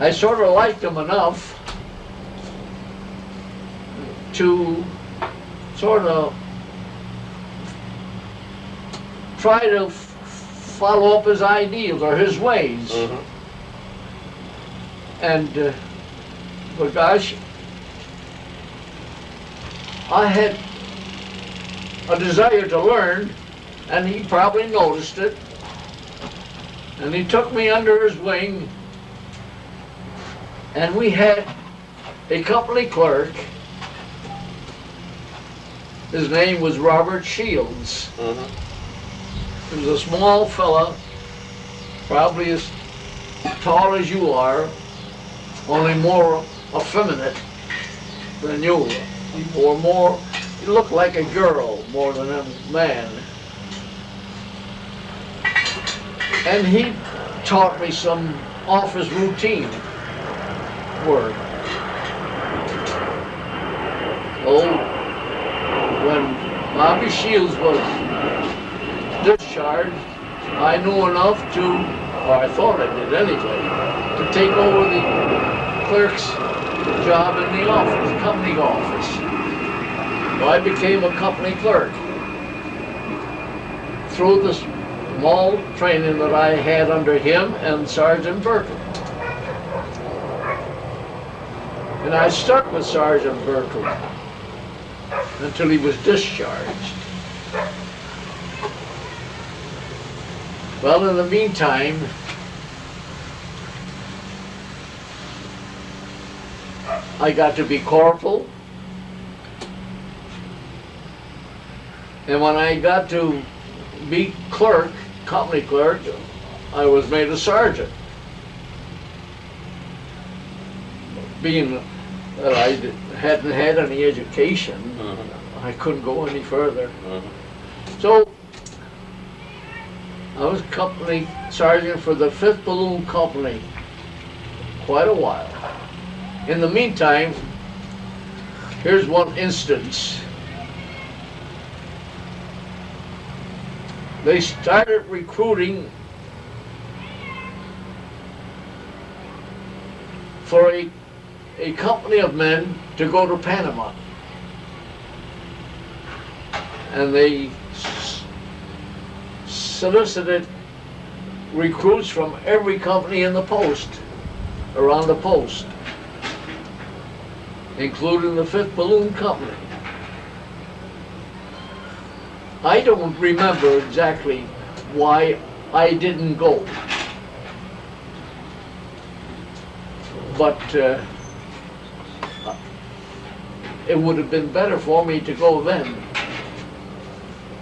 I sort of liked him enough to sort of try to follow up his ideals or his ways. And but gosh, I had a desire to learn, and he probably noticed it, and he took me under his wing, and we had a company clerk. His name was Robert Shields. He was a small fella, probably as tall as you are, only more effeminate than you. He looked like a girl more than a man. And he taught me some office routine work. Oh, when Bobby Shields was discharged, I knew enough to, or I thought I did anyway, to take over the clerk's job in the office, company office. So I became a company clerk through the small training that I had under him and Sergeant Burkle. And I stuck with Sergeant Burkle until he was discharged. Well, in the meantime, I got to be corporal, and when I got to be clerk, company clerk, I was made a sergeant. Being that I hadn't had any education, I couldn't go any further. So I was company sergeant for the 5th Balloon Company quite a while. In the meantime, here's one instance. They started recruiting for a company of men to go to Panama. And they solicited recruits from every company in the post, around the post, including the 5th Balloon Company. I don't remember exactly why I didn't go, but it would have been better for me to go then,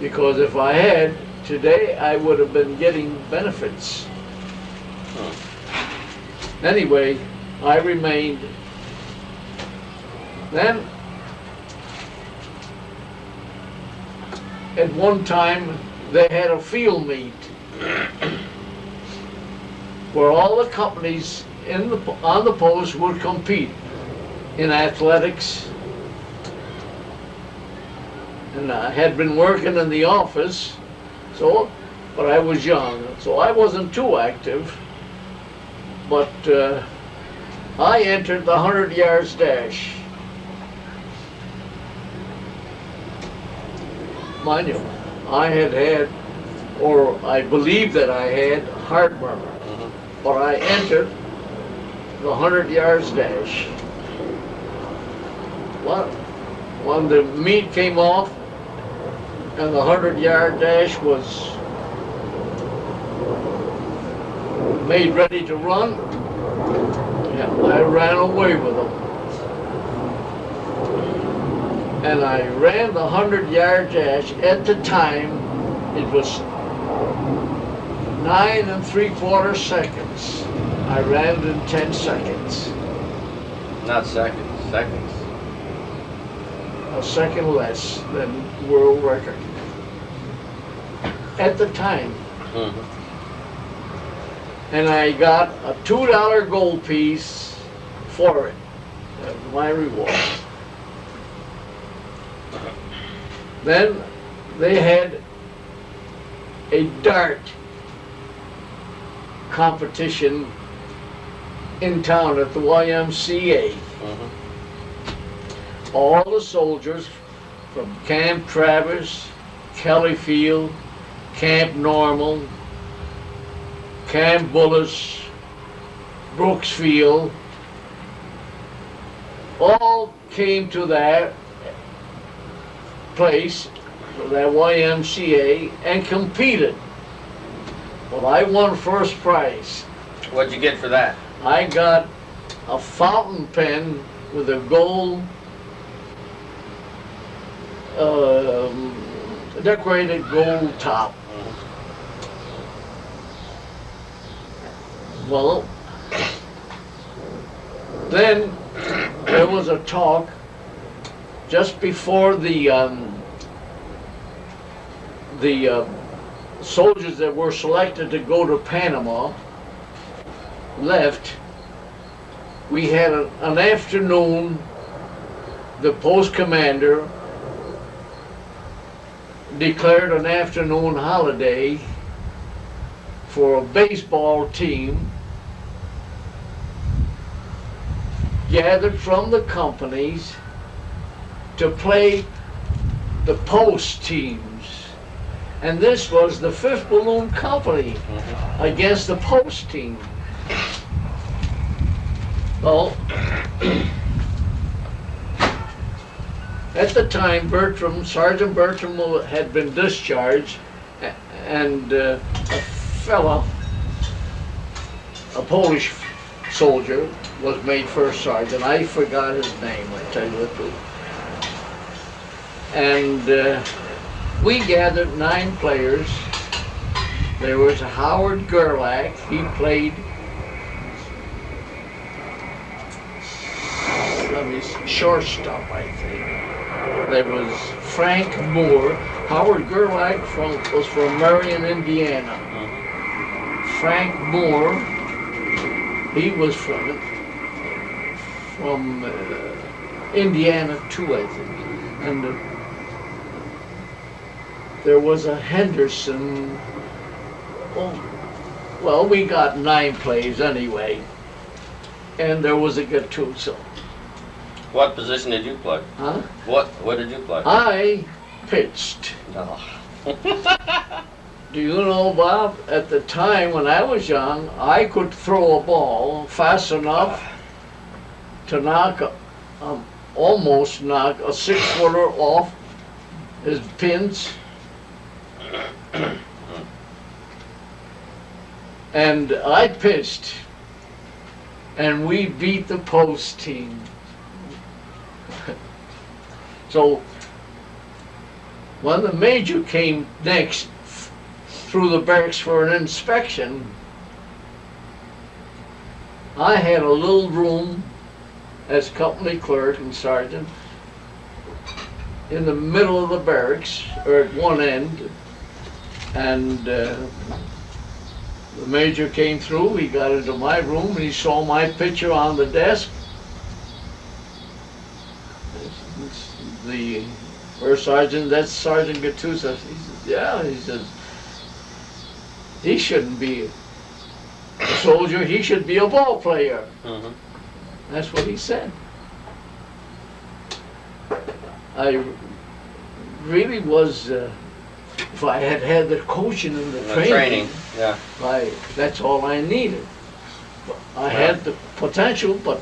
because if I had, today I would have been getting benefits. Anyway, I remained. Then, at one time, they had a field meet where all the companies on the post would compete in athletics. And I had been working in the office, but I was young, so I wasn't too active. But I entered the 100 yards dash. Mind you, I had, or I believe that I had, heartburn. But I entered the 100 yards dash. Well, when the meet came off and the 100-yard dash was made ready to run, I ran away with them. And I ran the 100-yard dash. At the time, it was 9 3/4 seconds. I ran it in 10 seconds. Not seconds, seconds. A second less than world record. At the time. And I got a $2 gold piece for it. That was my reward. Then they had a dart competition in town at the YMCA. All the soldiers from Camp Travis, Kelly Field, Camp Normal, Camp Bullis, Brooksfield, all came to that place, that YMCA, and competed. Well, I won first prize. What'd you get for that? I got a fountain pen with a gold, decorated gold top. Well, then there was a talk just before the soldiers that were selected to go to Panama left. We had an afternoon, the post commander declared an afternoon holiday for a baseball team gathered from the companies to play the post teams. And this was the 5th Balloon Company against the post team. Well, at the time, Sergeant Bertram had been discharged, and a fella, a Polish soldier, was made first sergeant. I forgot his name, I tell you the truth. And we gathered 9 players. There was Howard Gerlach. He played shortstop, I think. There was Frank Moore. Howard Gerlach was from Marion, Indiana. Frank Moore, he was from Indiana too, I think. And there was a Henderson. Oh, well, we got 9 plays anyway. And there was a Gattuso. What position did you play? Huh? What did you play? I pitched. No. Do you know, Bob, at the time when I was young, I could throw a ball fast enough to almost knock a 6-footer off his pins. And I pitched, and we beat the post team. So when the major came next through the barracks for an inspection, I had a little room as company clerk and sergeant in the middle of the barracks, or at one end, and the major came through. He got into my room and he saw my picture on the desk. The first sergeant, that's Sergeant Gattuso. He says, yeah, he says, he shouldn't be a soldier, he should be a ball player. That's what he said. I really was, if I had had the coaching and the training, yeah. That's all I needed. I had the potential, but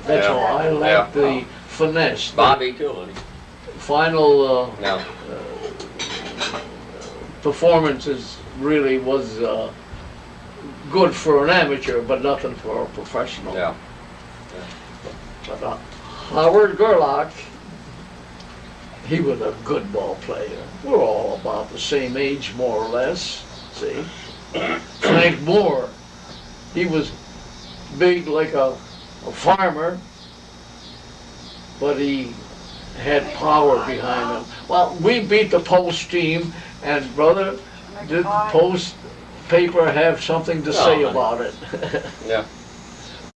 that's all. I lacked the finesse. Bobby too. Final performances really was good for an amateur, but nothing for a professional. Yeah. But Howard Gerlach, he was a good ball player. We're all about the same age, more or less. See, Frank Moore, he was big like a farmer, but he had power behind him. Well, we beat the Post team, and brother, did the Post paper have something to say about it? Yeah.